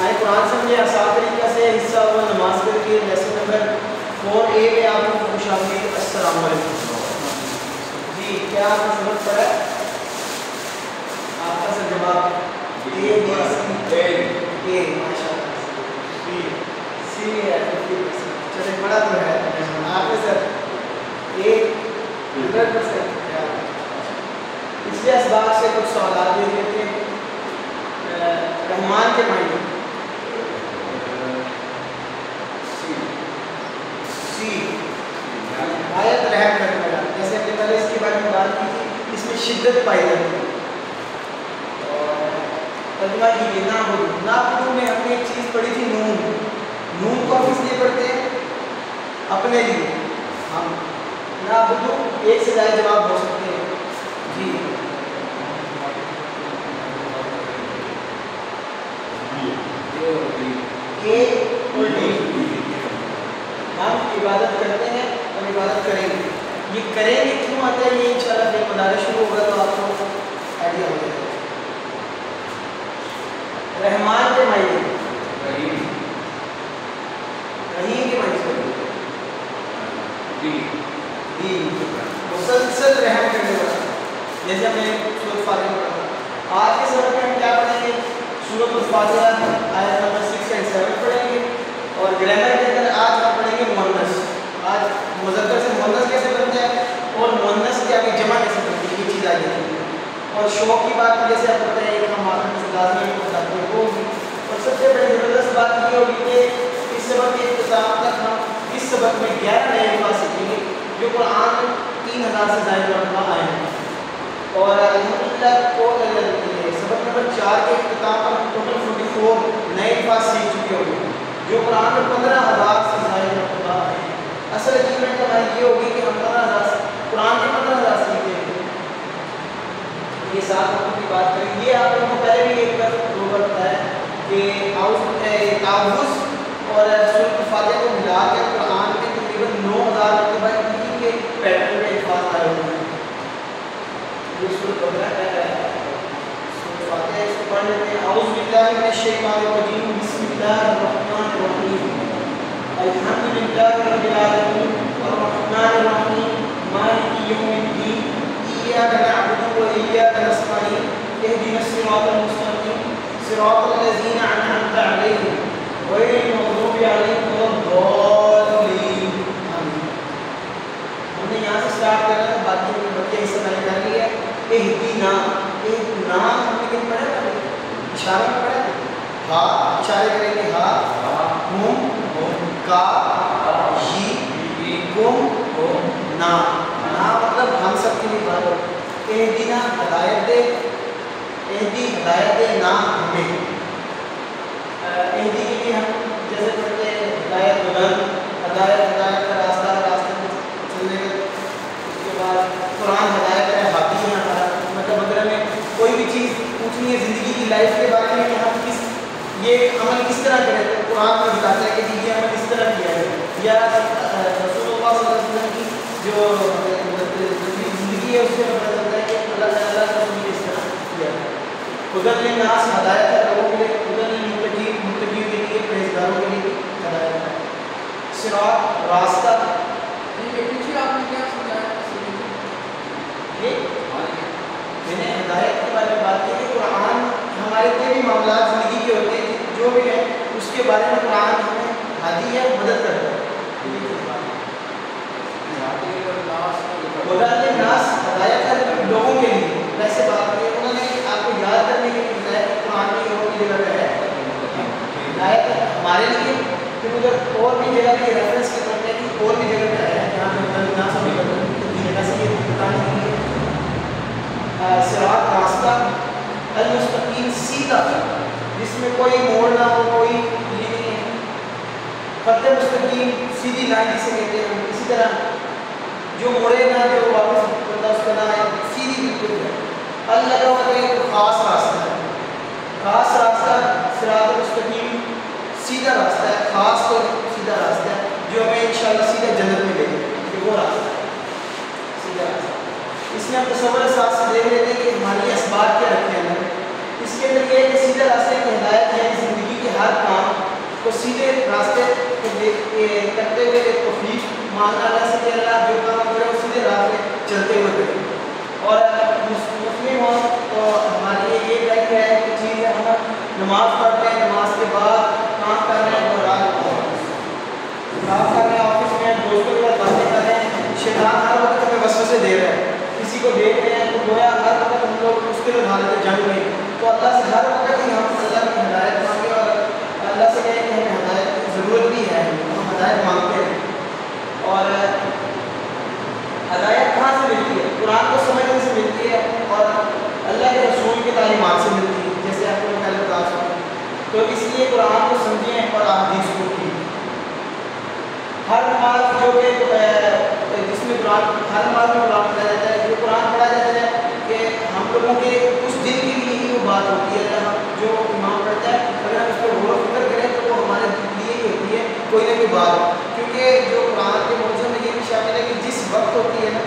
आए कुरान समझे आसान तरीक़ा से हिस्सा हुआ नमाज करके लेसन नंबर 4A में आप लोगों को खुशामदीद। अस्सलाम वालेकुम जी, क्या आपको समझ पड़ा? आपका सर जवाब ए माशाअल्लाह सी है 50%। चलिए बड़ा तो है आपके सर ए 100%। इसलिए असबाब से कुछ सवाल दे देते हैं। रहमान के मायने सी आयत रहम करने वाला, जैसे हमने पहले इसके बारे में बात की थी, इसमें शिद्दत पाई जाती है। और तर्जुमा कीजिए नाबुदू में हमने एक चीज़ पढ़ी थी नून को हम इसलिए पढ़ते हैं अपने लिए। हम नाबुदू एक से ज़्यादा जवाब हो सकते हैं जी। ए और डी हम इबादत करते हैं और इबादत करेंगे। ये करेंगे क्यों आता है, ये इंशाल्लाह जब मदारिस शुरू होगा तो आपको आइडिया हो जाएगा। रहमान के मायने रहीम के मायने मुसलसल रहम करने वाला, जैसे हमने सूरत फातिहा में पढ़ा। आज के समय में हम क्या पढ़ेंगे? सूरत फातिहा आयत नंबर 6 और 7 पढ़ेंगे। और ग्रामर के अंदर आज हम पढ़ेंगे मुअन्नस। आज मुज़क्कर से मुअन्नस कैसे बनता है और मुअन्नस की आगे जमा कैसे बनती है, ये चीज़ आ जाएगी। और शौक की बात जैसे आप पढ़ते हैं हम आखिर लाज़मी बताते हैं वो होगी। और सबसे बड़ी ज़बरदस्त बात ये होगी कि इस सबक के इख्तिताम तक हम इस सबक में 11 नए अल्फाज़ सीखेंगे जो कुरान 3000 से ज़ायद मरतबा आए हैं। और अल्हम्दुलिल्लाह को सबक नंबर 4 के इख्तिताम पर टोटल 44 नए अल्फाज़ सीख चुके होंगे जो कुरान में 15000 से ज़ायद मरतबा आए हैं। असल अचीवमेंट हमारी ये होगी कि हम 15000 कुरान के 15000 सीखेंगे। ये 7 वक़्त की बात करें, ये आप लोगों को पहले भी एक बार बताया कि तावुज़ और सूरत फातिहा को मिला के कुरान के तकरीबन 9000 मरतबा इन्हीं के पैटर्न में अल्फाज़ आए हुए हैं। जो सूरत बकरा है सूरत फातिहा, इसको पढ़ लेते हैं। औज़ु बिल्लाहि मिनश शैतानिर रजीम, बिस्मिल्लाहिर रहमानिर रहीम, अल्हम्दुलिल्लाहि रब्बिल आलमीन, अर्रहमानिर रहीम, मालिकि यौमिद्दीन, इय्याका नअबुदु व इय्याका नस्तईन, इहदिनस सिरातल मुस्तक़ीम, सिरातल लज़ीना अनअमता अलैहिम, गैरिल मग़ज़ूबि अलैहिम वलद्दाल्लीन। आमीन। हमने यहाँ से स्टार्ट करा था, बाकी बच्चे हिस्सा मैंने कर लिया। इहदिना हमने किन पढ़ा था? इशारा में पढ़ा था। हा इशारे करेंगे, हा हुम का ही गुम ना मतलब हम सब के लिए बात हो। एहदीना हदायत दे, एहदी हदायत दे ना हमें। एहदी के लिए हम जैसे पढ़ते हैं हदायत बुलंद, हदायत का रास्ता, रास्ते में चलने का। उसके बाद कुरान हदायत है हादी है हमारा, मतलब अगर हमें कोई भी चीज़ पूछनी है ज़िंदगी की लाइफ के बारे में कि हम ये अमल किस तरह करें, तो कुरान में बताता है कि ये अमल किस तरह किया है। या रसूलुल्लाह सल्लल्लाहु अलैहि वसल्लम की जो ज़िंदगी है उससे पता चलता है कि अल्लाह ताला ने किस तरह किया है। हुदल लिन्नास हदायत है लोगों के लिए, हुदल लिल मुत्तकीन के लिए, परहेज़गारों के लिए हदायत है। सिरात रास्ता, ये पीछे आपने क्या समझाया? ये मैंने हदायत के बारे में बात की कि कुरान हमारे कोई भी मामला ज़िंदगी के होते हैं जो भी है उसके बारे में कुरान हमें हादी है, मदद करता है। नास हदायत है लोगों के लिए, वैसे बात नहीं है। उन्होंने आपको याद करने के लिए बताया कि कुरान में लोगों की जगह पे है हदायत हमारे लिए, फिर उधर और भी जगह पे रेफरेंस के तौर पर और भी जगह पे है जहाँ पे नास भी बताने के लिए। सिरात रास्ता, अल मुस्तकीम सीधा जिसमें कोई मोड़ ना हो, कोई नहीं है। खत्ते मुस्तकीम सीधी लाइन जिसे कहते हैं। इसी तरह जो मोड़े ना, जो वापस बंदा उसका ना है, सीधी बिल्कुल है। अल्लाह का मतलब एक खास रास्ता है, खास रास्ता सिरात मुस्तकीम सीधा रास्ता है, खास तो इंशाअल्लाह सीधा जन्नत में ले जाएगा। वो रास्ता सीधा रास्ता। इसमें हम तसव्वुर साथ से देख लेते हैं कि हमारे असबाब क्या रखे हैं। इसके अंदर ये है कि सीधे रास्ते की हिदायत है, ज़िंदगी के हर काम को सीधे रास्ते को करते हुए एक तौफीक मांगना अल्लाह से कि अल्लाह जो काम करे वो सीधे रास्ते चलते हुए करे। और मुस्लिम हो तो हमारे लिए ये राइट है कि चीज़ है, हम नमाज़ पढ़ते हैं, नमाज के बाद काम कर रहे हैं और रात काम कर रहे हैं, ऑफिस में दोस्तों के साथ बातें कर रहे हैं, शैतान हर वक्त हमें वसवसे दे रहा है, किसी को देख रहे हैं तो गोया हर वक्त हम लोग उसके लिए हालत जंग में। तो अल्लाह से हर वक्त ही हम अल्लाह की हिदायत मांगे और अल्लाह से कहें कि हमें हिदायत की ज़रूरत भी है, हम हिदायत मांगते हैं। और हिदायत कहाँ से मिलती है? कुरान को समझने से मिलती है और अल्लाह के रसूल की तालीमात से मिलती है, जैसे आपको पहले बता चुका। तो इसलिए कुरान को समझें और अहादीस को की। हर नमाज जो कि जिसमें कुरान हर नमाज में कुरान पढ़ा जाता है, जो कुरान पढ़ा जाता है कि हम लोगों के कुछ दिन के लिए ही वो बात होती है। जो इमाम पढ़ता है अगर हम उस पर गौर फिक्र करें तो वो हमारे लिए ही होती है कोई ना कोई बात। क्योंकि जो कुरान के मौजूद में ये भी शामिल है कि जिस वक्त होती है ना,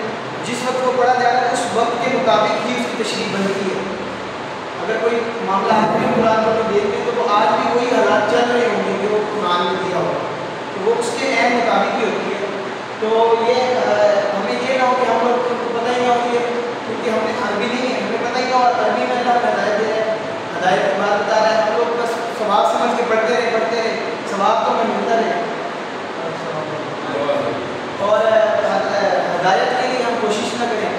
जिस वक्त वो पढ़ा जा रहा है उस वक्त के मुताबिक ही उसकी तशरीह बनती है। अगर कोई मामला आज भी कुरान पर देखते हैं तो वो आज भी वही हालात चल रहे होंगे जो वो कुरान में दिया होगा, तो वो उसके ऐन मुताबिक ही होती है। तो ये हमें ये ना हो कि हम लोग को पता ही ना होती है, क्योंकि हमने अरबी नहीं है, हमें पता ही ना, और अरबी में अल्लाह हिदायत दे रहा है, हिदायत की बात बता रहा है। हम लोग बस सवाब समझ के पढ़ते रहे, सवाब तो हमें मिलता रहे। और हिदायत के लिए हम कोशिश न करें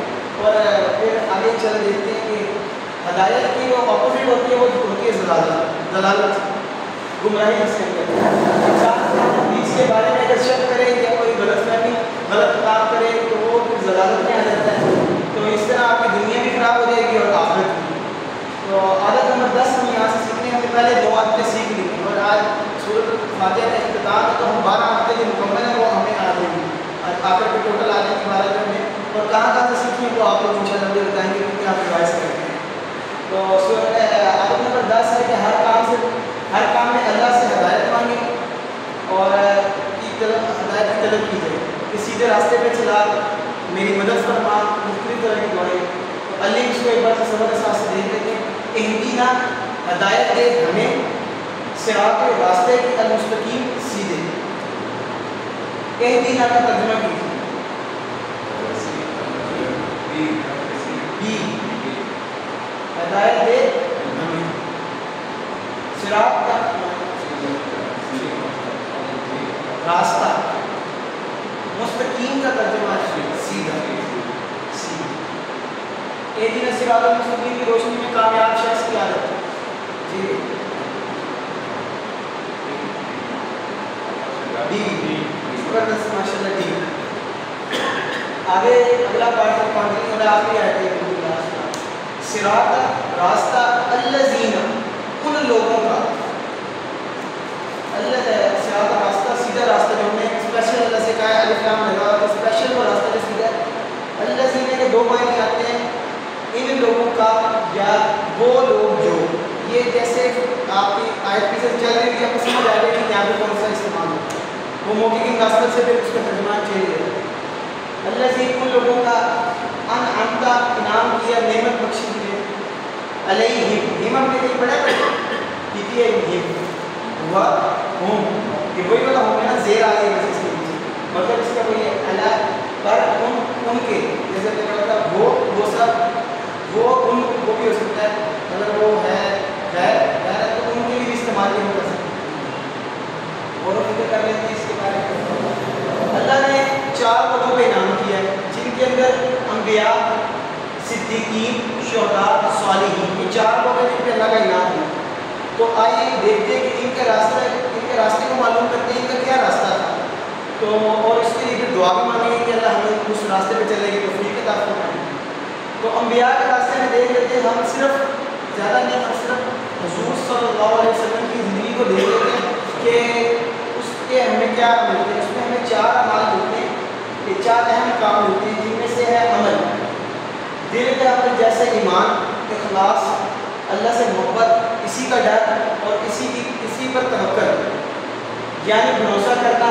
और फिर आगे चल देखते हैं कि हिदायत की जो ऑपोजिट होती है वो होती है दलालत, गुमराही जिसके अंदर इंसान इसके बारे में अगर शक करे या कोई गलतफहमी गलत काम करे तो वो दलालत में आ जाता है। तो इस तरह आपकी दुनिया भी खराब हो जाएगी और आखिरत भी। तो आदत नंबर 10 हम यहाँ से सीखने हैं। पहले 2 आदतें सीख ली और आज सूरत फातिहा का इख्तिताम है, तो हम 12 आदतें जो मुकम्मल है वो हमें आ जाएंगी, आखिर के टोटल आ जाएंगी 12 दिन में। और कहाँ से सीखी वो आप लोग इंशाअल्लाह मुझे बताएंगे, क्योंकि आप रिवाइज करते हैं। तो आदत नंबर 10 है कि हर काम में अल्लाह से हिदायत मांगे और हिदायत की तलब की जाए कि सीधे रास्ते पे चला, मेरी मदद फरमा, मुख्तलिफ तरह की दुआएं। तो अल्लाह इसको एक बार तसव्वुर के साथ से देख लेते हैं। इहदीना, हिदायत दे हमें, सिरात रास्ते की अल-मुस्तकीम, सीधे। इहदीना का तर्जुमा कीजिए। हिदायत दे हमें, सिरात का रास्ता, मुस्तकीम का तर्जुमा सीधा। इहदीना सिरातल मुस्तकीम की रोशनी में कामयाब शख्स की आदत जी डी माशाल्लाह डी। आगे अगला पार्ट पानी और आखिरी आयत है सिरात रास्ता अल्लज़ीना, उन लोगों का, अल्लाह सिरात रास्ता सीधा रास्ता जो हमने स्पेशल अल्लाह से कहा है, अलिफ लाम लगा तो स्पेशल वो रास्ता जो सीधा अल्लज़ीना के 2 मायने आते हैं, इन लोगों का या वो लोग जो, ये जैसे आपकी आयत की से चल रही है आपको समझ आ रही है कि यहाँ पे कौन सा इस्तेमाल होता है, वो मौके की मुनासिबत से फिर उसका तर्जुमा चेंज है। अल्लाह से उन लोगों का अनअमता इनाम किया, नेमत बख्शी दी अलैहिम, हिम हमने कहीं पढ़ा है किती है हिम हुआ हम, कि वही वाला हो गया ना, जेर आ गई वैसे इसके नीचे, मतलब इसका वही है अल्लाह पर उनके, जैसे मैं पढ़ा था वो सब, वो उन वो भी हो सकता है, अगर वो है तो उनके लिए इस्तेमाल नहीं कर सकते और फिक्र कर लेते हैं इसके बारे में। अल्लाह ने 4 लोगों पर इनाम किया है, जिनके अंदर अंबिया, सिद्दीकीन, शुहदा, सालिहीन, ये 4 लोग हैं जिन पे अल्लाह का इनाम है। तो आइए देखते हैं कि इनके रास्ते को मालूम करते हैं इनका क्या रास्ता था। तो और इसके लिए फिर दुआ भी मांगेंगे कि अल्लाह हमें उस रास्ते पे चलने की तौफीक अता फरमाए। तो अंबिया के रास्ते में देख लेते हैं, हम सिर्फ ज़्यादा नहीं, हम सिर्फ हुजूर सल्लल्लाहु अलैहि वसल्लम की ज़िंदगी को देख लेते हैं कि उसके हमें क्या मिलते हैं। उसमें हमें 4 अमाल मिलते हैं, ये 4 अहम काम मिलते हैं, जिनमें से है अमल, दिल के अंदर जैसे ईमान, इखलास, अल्लाह से मोहब्बत, इसी का डर और इसी पर तवक्कुल यानी भरोसा करना,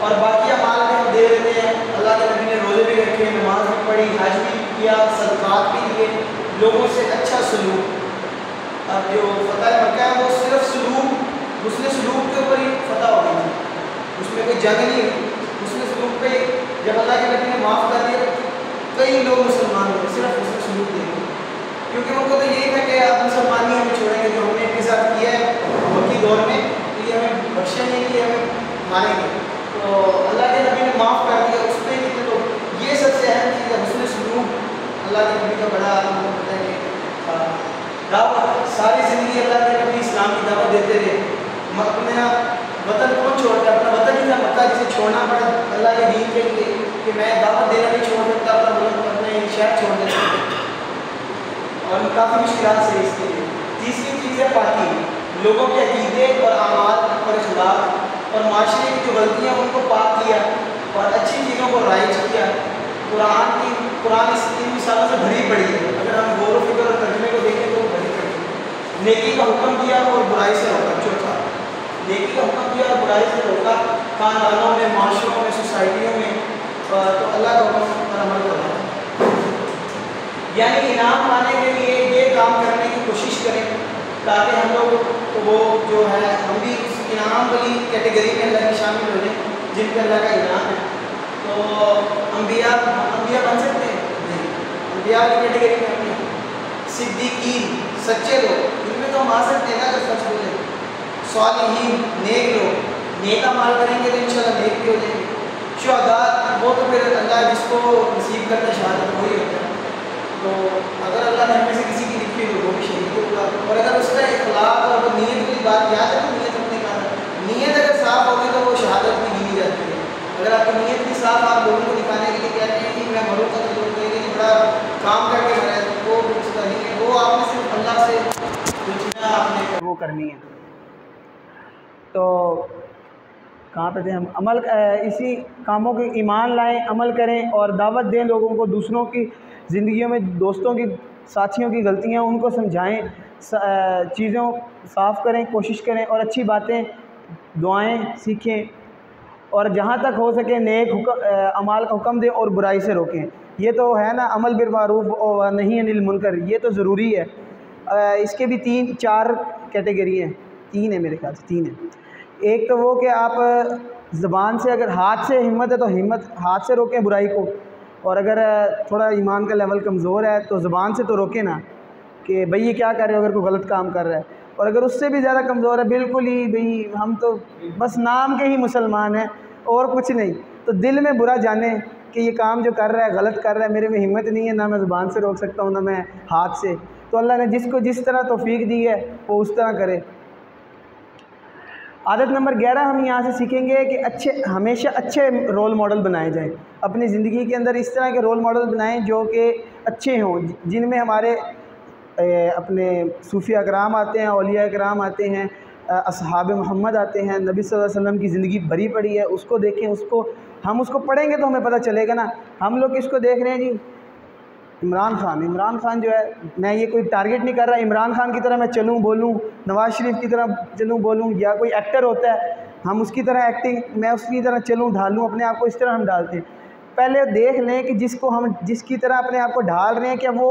और बाकी अमाल में दे देते हैं। अल्लाह के नबी ने रोज़े भी रखे, नमाज भी पढ़ी, हज भी किया, सदक़ात भी दिए, लोगों से अच्छा सलूक। अब जो फ़तह मक्का है वो सिर्फ सलूक, उसने सलूक के ऊपर ही फ़तह हो गई थी, उसमें कोई जंग नहीं हुई, उसने सलूक पे जब अल्लाह के नबी ने माफ़ कर दिया कई लोग मुसलमान हुए सिर्फ उसने सलूक दे दिया, क्योंकि उनको तो यही था कि आप मुसलमान ही हमें छोड़ेंगे, जो हमने इनके साथ किया है वक्ती दौर में, तो ये हमें बख्शेंगे, ये हमें मारेंगे। तो अल्लाह के नबी ने माफ़ कर दिया उस पर कितने लोग। ये सबसे अहम चीज़ है हुस्न सलूक। अल्लाह के नबी का बड़ा आपको पता है कि दावत सारी ज़िंदगी अल्लाह के नबी इस्लाम की दावत देते रहे। अपना वतन कौन छोड़ता है, अपना वतन ही था मक्का जिसे छोड़ना पड़ा अल्लाह के दीन के लिए, कि मैं दावत देना नहीं छोड़ सकता, अपना मुल्क अपने शहर छोड़ देता, और काफ़ी मुश्किल से इसके लिए। तीसरी चीज़ है पाकी, लोगों के अकीदे और अमाल और अखलाक और माशरे की जो गलतियाँ उनको पाक किया और अच्छी चीज़ों को राइज किया। कुरान इन मिसालों से भरी पड़ी है, अगर हम गौर व फिक्र और तर्जुमे को देखें तो भरी पड़ी है। नेकी का हुक्म दिया और बुराई से रोका, चौथा नेकी का हुक्म दिया और बुराई से रोका, खानदानों में, माशरों में, सोसाइटियों में, तो अल्लाह का हुक्म पर अमल करना, यानी इनाम पाने के लिए ये काम करने की कोशिश करें ताकि हम लोग तो वो जो है हम भी उस इनाम वाली कैटेगरी में अल्लाह की शामिल हो जाए जिन पर अल्लाह का इनाम है। तो अंबिया बन सकते हैं नहीं, अंबिया वाली कैटेगरी में हम नहीं, सिद्दीकीन सच्चे लोग इनमें तो हम आ सकते हैं ना अगर सच बोले, सालिहीन नेक लोग, नेक अमाल करेंगे तो इंशाल्लाह नेक भी हो जाएंगे। शुहदा वो तो फिर अल्लाह जिसको नसीब करता है शहादत वही होता है, तो अगर अल्लाह ने हमें से किसी की लिखी तो वो भी शहीद होगा। और अगर उसका इखलाक और वो नीयत की बात याद है तो नीयत अपने का नीयत अगर साफ़ होगी तो वो शहादत भी गिनी जाती है। अगर आपकी नीयत की साफ, आप लोगों को दिखाने के लिए कहते हैं कि मैं मरूँगा तो लोग कहेंगे कि बड़ा काम करके मरा है, वो उसका नहीं है, वो आपने सिर्फ अल्लाह से पूछना, आपने वो करनी है। तो कहाँ पे थे हम? अमल इसी कामों के ईमान लाएं, अमल करें और दावत दें लोगों को, दूसरों की ज़िंदगियों में, दोस्तों की, साथियों की गलतियाँ उनको समझाएं, चीज़ों साफ़ करें, कोशिश करें और अच्छी बातें दुआएं सीखें, और जहाँ तक हो सके नेक अमाल का हुक्म दें और बुराई से रोकें। ये तो है ना अमल बिल मारूफ और नही अनिल मुनकर, ये तो ज़रूरी है। इसके भी 3-4 कैटेगरी हैं, 3 है मेरे ख्याल से, 3 है। एक तो वो कि आप ज़बान से, अगर हाथ से हिम्मत है तो हिम्मत हाथ से रोकें बुराई को, और अगर थोड़ा ईमान का लेवल कमज़ोर है तो ज़बान से तो रोकें ना कि भाई ये क्या कर रहे हो अगर कोई गलत काम कर रहा है। और अगर उससे भी ज़्यादा कमज़ोर है, बिल्कुल ही भाई हम तो बस नाम के ही मुसलमान हैं और कुछ नहीं, तो दिल में बुरा जाने कि ये काम जो कर रहा है गलत कर रहा है, मेरे में हिम्मत नहीं है, ना मैं ज़ुबान से रोक सकता हूँ ना मैं हाथ से, तो अल्लाह ने जिसको जिस तरह तौफीक दी है वो उस तरह करे। आदत नंबर 11 हम यहाँ से सीखेंगे कि हमेशा अच्छे रोल मॉडल बनाए जाएं। अपनी ज़िंदगी के अंदर इस तरह के रोल मॉडल बनाएं जो कि अच्छे हों, जिनमें हमारे अपने सूफिया कराम आते हैं, औलिया कराम आते हैं, असहाब मोहम्मद आते हैं, नबी सल्लल्लाहु अलैहि वसल्लम की ज़िंदगी भरी पड़ी है, उसको देखें, हम उसको पढ़ेंगे तो हमें पता चलेगा ना। हम लोग किसको देख रहे हैं जी? इमरान ख़ान जो है, मैं ये कोई टारगेट नहीं कर रहा इमरान ख़ान की तरह मैं चलूँ बोलूँ, नवाज़ शरीफ की तरह चलूँ बोलूँ, या कोई एक्टर होता है हम उसकी तरह एक्टिंग, मैं उसकी तरह चलूँ ढालूँ अपने आप को, इस तरह हम डालते हैं। पहले देख लें कि जिसकी तरह अपने आप को ढाल रहे हैं क्या वो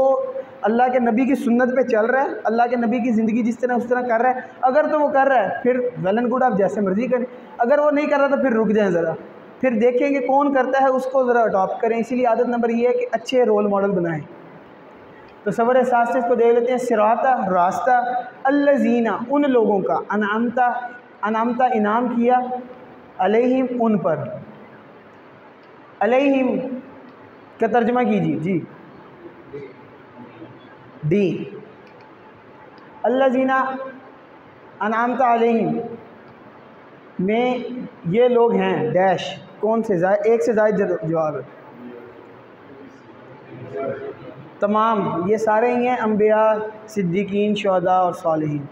अल्लाह के नबी की सुन्नत पे चल रहा है, अल्लाह के नबी की ज़िंदगी जिस तरह उस तरह कर रहा है। अगर तो वो कर रहा है फिर वेल एंड गुड, आप जैसे मर्ज़ी करें। अगर वो नहीं कर रहा तो फिर रुक जाएं ज़रा, फिर देखेंगे कौन करता है उसको ज़रा अडॉप्ट करें। इसीलिए आदत नंबर ये है कि अच्छे रोल मॉडल बनाएं। तो सबर साथ से इसको देख लेते हैं। सिराता रास्ता, अल्लज़ीना उन लोगों का, अनामता इनाम किया, अलैहिम उन पर, अलैहिम का तर्जुमा कीजिए जी, दी, अल्लज़ीना अनामता अलैहिम में ये लोग हैं डैश, कौन से एक से ज़ायद जवाब है, तमाम ये सारे ही हैं, अंबिया, सिद्दीकीन, शुहदा और सालिहीन।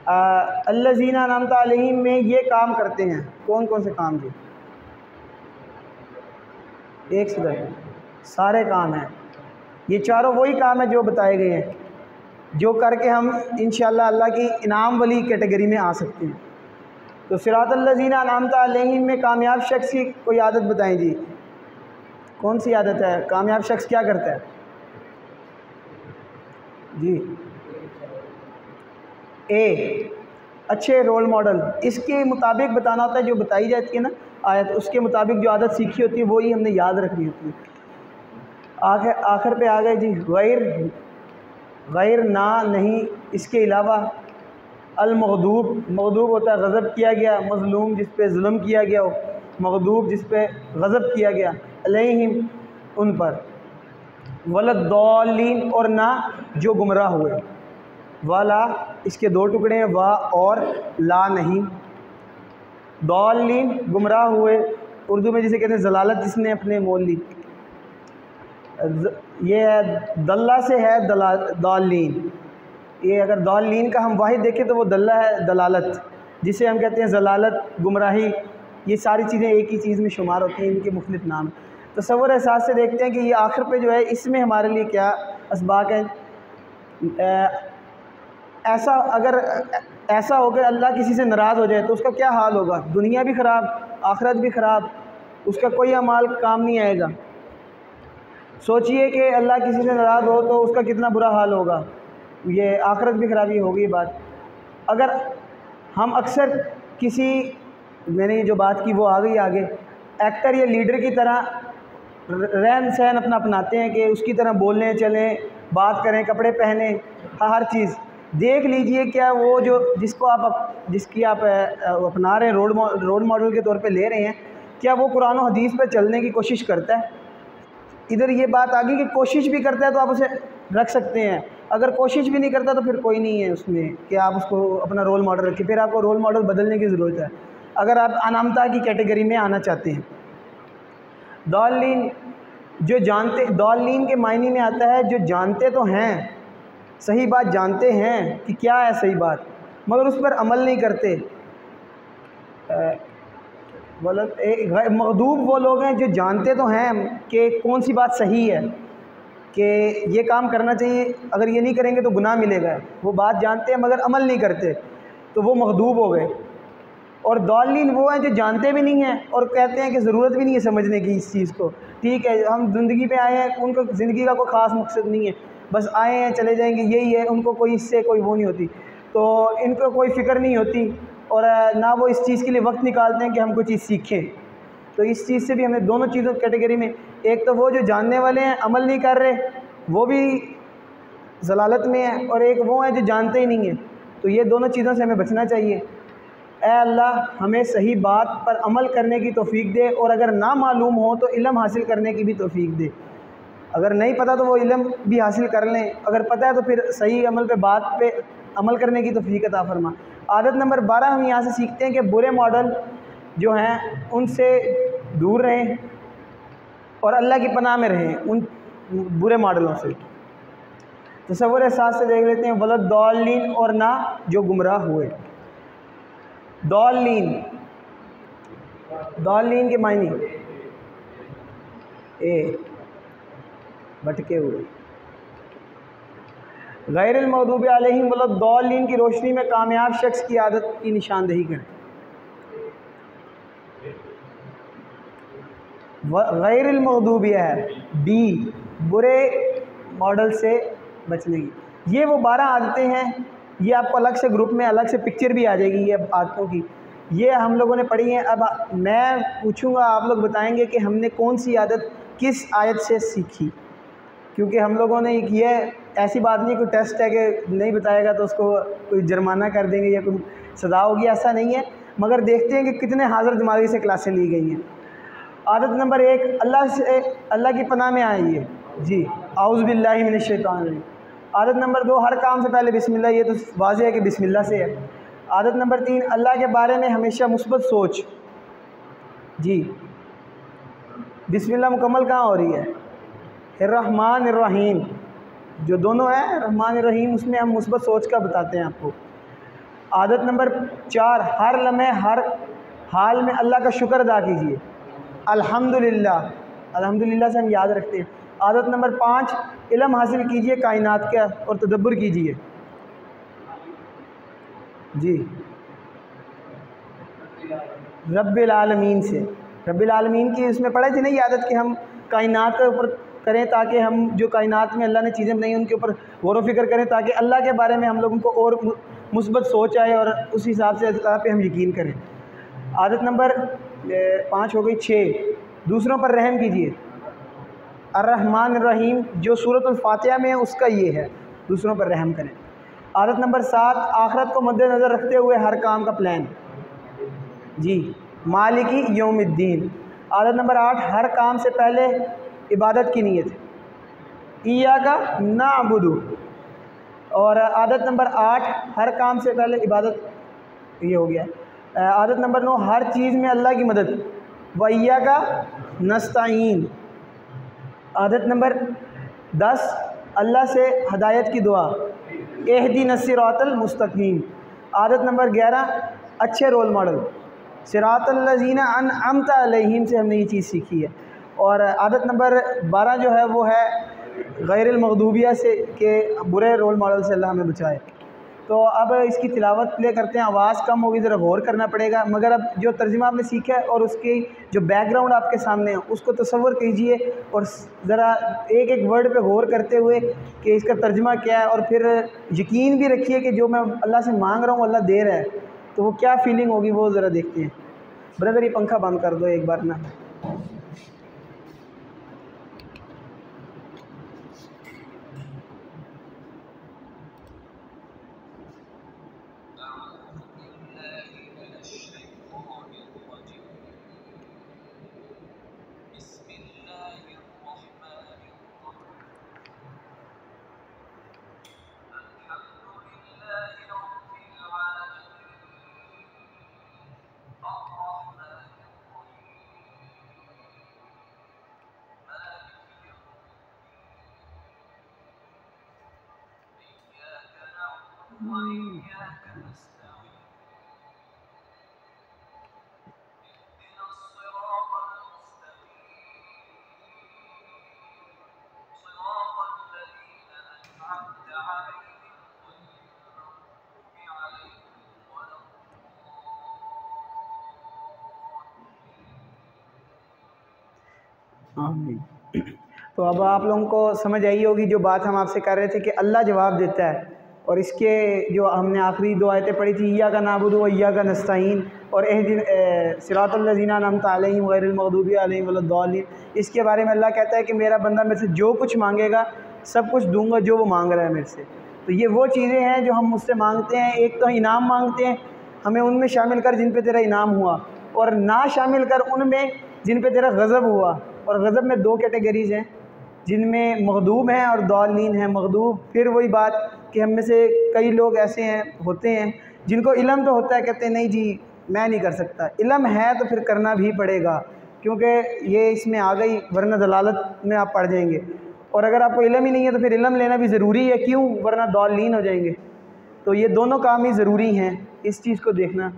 अल्लज़ीना अनअमता अलैहिम में ये काम करते हैं, कौन कौन से काम जी? एक से सारे काम हैं, ये चारों वही काम है जो बताए गए हैं, जो करके हम इंशाअल्लाह अल्लाह की इनाम वाली कैटेगरी में आ सकते हैं। तो सिरातल्लज़ीना अनअमता अलैहिम में कामयाब शख्स की कोई आदत बताएं जी, कौन सी आदत है? कामयाब शख्स क्या करता है जी? ए, अच्छे रोल मॉडल, इसके मुताबिक बताना होता है, जो बताई जाती है ना आयत, उसके मुताबिक जो आदत सीखी होती है वही हमने याद रखनी होती है। आखिर पे आ गए जी, गैर ना नहीं, इसके अलावा। अल-मग़दूब, मग़दूब होता है गज़ब किया गया, मज़लूम जिस पे जुल्म किया गया हो, मग़दूब जिस पे गज़ब किया गया, अलैहिम उन पर, वलद्दॉलीन और ना जो गुमराह हुए। वाला इसके दो टुकड़े हैं, वा और ला नहीं। दॉलीन गुमराह हुए, उर्दू में जिसे कहते हैं ज़लालत जिसने अपने मोल ली, ये है दल्ला से है दॉलीन। ये अगर दॉलीन का हम वाहिद देखें तो वो दल्ला है, दलालत जिसे हम कहते हैं ज़लालत, गुमराही, ये सारी चीज़ें एक ही चीज़ में शुमार होती हैं, इनके मुख्तलिफ नाम। तसव्वुर एहसास से देखते हैं कि ये आखिर पे जो है इसमें हमारे लिए क्या असबाक हैं। ऐसा अगर ऐसा हो कि अल्लाह किसी से नाराज़ हो जाए तो उसका क्या हाल होगा? दुनिया भी ख़राब, आखिरत भी ख़राब, उसका कोई अमाल काम नहीं आएगा। सोचिए कि अल्लाह किसी से नाराज़ हो तो उसका कितना बुरा हाल होगा, ये आखिरत भी ख़राबी होगी बात। अगर हम अक्सर किसी, मैंने ये जो बात की वो आ गई आगे, एक्टर या लीडर की तरह रहन सहन अपना अपनाते हैं कि उसकी तरह बोलने चलें, बात करें, कपड़े पहने, हर चीज़ देख लीजिए। क्या वो जो जिसकी आप अपना रहे हैं, रोल मॉडल के तौर पे ले रहे हैं, क्या वो कुरान और हदीस पर चलने की कोशिश करता है? इधर ये बात आ गई कि कोशिश भी करता है तो आप उसे रख सकते हैं, अगर कोशिश भी नहीं करता तो फिर कोई नहीं है उसमें कि आप उसको अपना रोल मॉडल रखें। फिर आपको रोल मॉडल बदलने की ज़रूरत है अगर आप अनामता की कैटेगरी में आना चाहते हैं। दॉलीन जो जानते, दॉलीन के मायने में आता है जो जानते तो हैं, सही बात जानते हैं कि क्या है सही बात, मगर उस पर अमल नहीं करते। मग़दूब वो लोग हैं जो जानते तो हैं कि कौन सी बात सही है, कि ये काम करना चाहिए, अगर ये नहीं करेंगे तो गुनाह मिलेगा, वो बात जानते हैं मगर अमल नहीं करते, तो वो मग़दूब हो गए। और दॉलीन वो हैं जो जानते भी नहीं हैं और कहते हैं कि ज़रूरत भी नहीं है समझने की इस चीज़ को। ठीक है, हम ज़िंदगी पे आए हैं, उनको ज़िंदगी का कोई ख़ास मकसद नहीं है, बस आए हैं चले जाएंगे, यही है, उनको कोई इससे कोई वो नहीं होती, तो इनको कोई फ़िक्र नहीं होती और ना वो इस चीज़ के लिए वक्त निकालते हैं कि हम कोई चीज़ सीखें। तो इस चीज़ से भी हमें दोनों चीज़ों कैटेगरी में, एक तो वो जो जानने वाले हैं अमल नहीं कर रहे, वो भी ज़लालत में है, और एक वो हैं जो जानते ही नहीं हैं। तो ये दोनों चीज़ों से हमें बचना चाहिए। ऐ अल्लाह हमें सही बात पर अमल करने की तौफीक दे, और अगर ना मालूम हो तो इल्म हासिल करने की भी तौफीक दे। अगर नहीं पता तो वो इल्म भी हासिल कर लें, अगर पता है तो फिर सही अमल पे, बात पे अमल करने की तौफीक अता फरमा। आदत नंबर 12 हम यहाँ से सीखते हैं कि बुरे मॉडल जो हैं उनसे दूर रहें और अल्लाह की पनाह में रहें उन बुरे मॉडलों से। तसव्वुर एहसास से देख लेते हैं, वलद्दॉलीन और ना जो गुमराह हुए। दॉलीन, दॉलीन के मायने भटके हुए। गैरिल मग़दूबि अलैहिम वलद्दॉलीन की रोशनी में कामयाब शख्स की आदत की निशानदेही करें। गैरिल मग़दूबि है बी, बुरे मॉडल से बचने की। ये वो 12 आदतें हैं, ये आपको अलग से ग्रुप में अलग से पिक्चर भी आ जाएगी ये आदतों की, ये हम लोगों ने पढ़ी हैं। अब मैं पूछूंगा, आप लोग बताएंगे कि हमने कौन सी आदत किस आयत से सीखी, क्योंकि हम लोगों ने ये ऐसी बात नहीं, कोई टेस्ट है कि नहीं बताएगा तो उसको कोई जुर्माना कर देंगे या कोई सज़ा होगी, ऐसा नहीं है। मगर देखते हैं कि कितने हाज़िर दिमागी से क्लासें ली गई हैं। आदत नंबर 1, अल्लाह की पनाह में आइए जी, आऊज़ु बिल्लाहि मिनश शैतानिर रजीम। आदत नंबर 2, हर काम से पहले बिस्मिल्लाह, ये तो वाज़ेह है कि बिस्मिल्लाह से है। आदत नंबर 3, अल्लाह के बारे में हमेशा मुस्बत सोच जी, बिस्मिल्लाह मुकम्मल कहाँ हो रही है, रहमान रहीम, जो दोनों है रहमान रहीम, उसमें हम मुस्बत सोच का बताते हैं आपको। आदत नंबर 4, हर लम्हे हर हाल में अल्लाह का शुक्र अदा कीजिए, अल्हम्दुलिल्लाह, अल्हम्दुलिल्लाह से हम याद रखते हैं। आदत नंबर 5, इल्म हासिल कीजिए कायनात का और तदब्बर कीजिए जी। रब्बिल आलमीन से। रब्बिल आलमीन की उसमें पढ़े थे ना ये आदत कि हम कायनात के ऊपर करें, ताकि हम जो कायनात में अल्लाह ने चीज़ें बनाई उनके ऊपर गौर व फिक्र करें, ताकि अल्लाह के बारे में हम लोगों को और मुस्बत सोच आए और उस हिसाब से अल्लाह पे हम यकीन करें। आदत नंबर 5 हो गई। 6, दूसरों पर रहम कीजिए। अर्रहमान रहीम जो सूरतुल फातिहा में है उसका ये है, दूसरों पर रहम करें। आदत नंबर 7, आखिरत को मद्देनज़र रखते हुए हर काम का प्लान जी। मालिकी यौमिद्दीन। आदत नंबर 8, हर काम से पहले इबादत की नीयत, इय्याका नअबुदु। और आदत नंबर 8, हर काम से पहले इबादत, ये हो गया। आदत नंबर 9, हर चीज़ में अल्लाह की मदद, व इय्याका नस्तईन। आदत नंबर 10, अल्लाह से हदायत की दुआ, इहदिनस सिरातल मुस्तकीम। आदत नंबर 11, अच्छे रोल मॉडल, सिरातल लज़ीना अनअमता अलैहिम से हमने ये चीज़ सीखी है। और आदत नंबर 12 जो है वो है गैरिल मग़दूबिया से, के बुरे रोल मॉडल से अल्लाह हमें बचाए। तो अब इसकी तिलावत प्ले करते हैं। आवाज़ कम होगी, ज़रा गौर करना पड़ेगा, मगर अब जो तर्जुमा आपने सीखा है और उसकी जो बैकग्राउंड आपके सामने है उसको तसव्वुर कीजिए और ज़रा एक एक वर्ड पे गौर करते हुए कि इसका तर्जुमा क्या है, और फिर यकीन भी रखिए कि जो मैं अल्लाह से मांग रहा हूँ अल्लाह दे रहा है, तो वो क्या फ़ीलिंग होगी वो ज़रा देखते हैं। ब्रदर ये पंखा बंद कर दो एक बार ना। आमीन। तो अब आप लोगों को समझ आई होगी जो बात हम आपसे कर रहे थे कि अल्लाह जवाब देता है, और इसके जो हमने आखिरी 2 आयतें पढ़ी थी, इय्याका नअबुदु व इय्याका नस्तईन और सिरातल लज़ीना अनअमता अलैहिम गैरिल मग़दूबि अलैहिम वलद्दालिन, इसके बारे में अल्लाह कहता है कि मेरा बंदा मेरे से जो कुछ मांगेगा सब कुछ दूंगा जो वो मांग रहा है मेरे से। तो ये वो चीज़ें हैं जो हम मुझसे मांगते हैं। एक तो इनाम मांगते हैं, हमें उनमें शामिल कर जिन पे तेरा इनाम हुआ, और ना शामिल कर उनमें जिन पे तेरा गज़ब हुआ। और गज़ब में 2 कैटेगरीज़ हैं, जिनमें मग़दूब हैं और दालिन हैं। मग़दूब फिर वही बात कि हम में से कई लोग ऐसे हैं होते हैं जिनको इल्म तो होता है, कहते हैं नहीं जी मैं नहीं कर सकता। इल्म है तो फिर करना भी पड़ेगा, क्योंकि ये इसमें आ गई, वरना दलालत में आप पड़ जाएंगे। और अगर आपको इल्म ही नहीं है तो फिर इल्म लेना भी ज़रूरी है, क्यों, वरना दालिन हो जाएंगे। तो ये दोनों काम ही ज़रूरी हैं, इस चीज़ को देखना।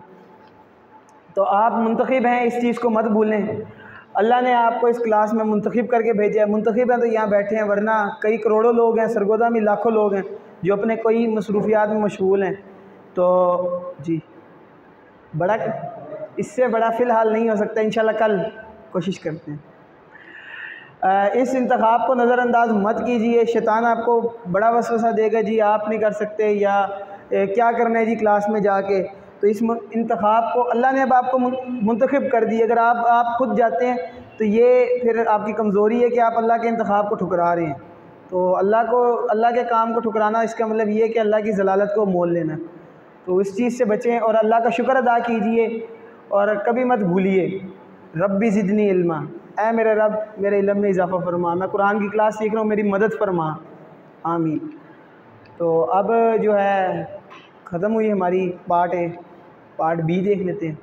तो आप मुंतखिब हैं, इस चीज़ को मत भूलें। अल्लाह ने आपको इस क्लास में मुंतखिब करके भेजा है। मुंतखिब हैं तो यहाँ बैठे हैं, वरना कई करोड़ों लोग हैं, सरगोदा में लाखों लोग हैं जो अपने कोई मसरूफियात में मशगूल हैं। तो जी बड़ा, इससे बड़ा फ़िलहाल नहीं हो सकता, इंशाल्लाह कल कोशिश करते हैं। इस इंतखाब को नज़रअंदाज मत कीजिए। शैतान आपको बड़ा वसवसा देगा जी आप नहीं कर सकते, या क्या करना है जी क्लास में जाके। तो इस इंतखाब को अल्लाह ने अब आपको मुंतखिब कर दी। अगर आप खुद जाते हैं तो ये फिर आपकी कमज़ोरी है कि आप अल्लाह के इंतखाब को ठुकरा रहे हैं। तो अल्लाह के काम को ठुकराना इसका मतलब ये है कि अल्लाह की ज़लालत को मोल लेना। तो इस चीज़ से बचें और अल्लाह का शुक्र अदा कीजिए, और कभी मत भूलिए रब्बी ज़िदनी इल्मा, ऐ मेरे रब मेरे इल्म में इजाफ़ा फरमा, मैं कुरान की क्लास सीख रहा हूँ, मेरी मदद फरमा। आमीन। तो अब जो है ख़त्म हुई हमारी पार्ट B देख लेते हैं।